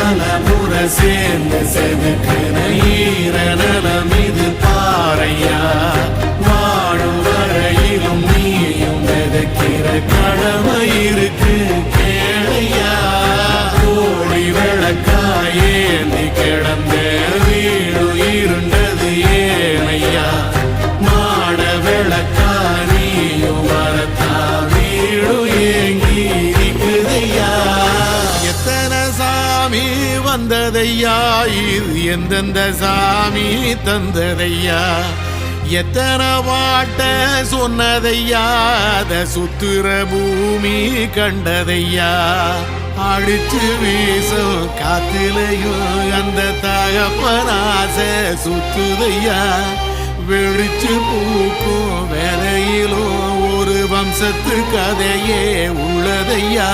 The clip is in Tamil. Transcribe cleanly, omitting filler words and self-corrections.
பல முறை சேர்ந்து செதுக்கின ஈர நலம் இது பாறையா. வாழும் வரையிலும் நீயும் விதைக்கிற கடமை இருக்கு கேளையா. கோழி விளக்காயேந்தி கிடந்த வீடு இருண்டது ஏனையா. மாட விளக்கா நீயும் வரத்தா வீடு ஏங்கி இருக்குதையா. எத்தனை சாமி வந்ததையா, இது எந்தெந்த சாமி தந்ததையா. எத்தனை பாட்ட சொன்னதையா, அத சுத்துற பூமி கண்டதையா. அடிச்சு வீசும் காத்திலையும் அந்த தகப்பனாச சுத்துதையா. வெடிச்சு பூக்கும் வேலையிலும் ஒரு வம்சத்து கதையே உள்ளதையா.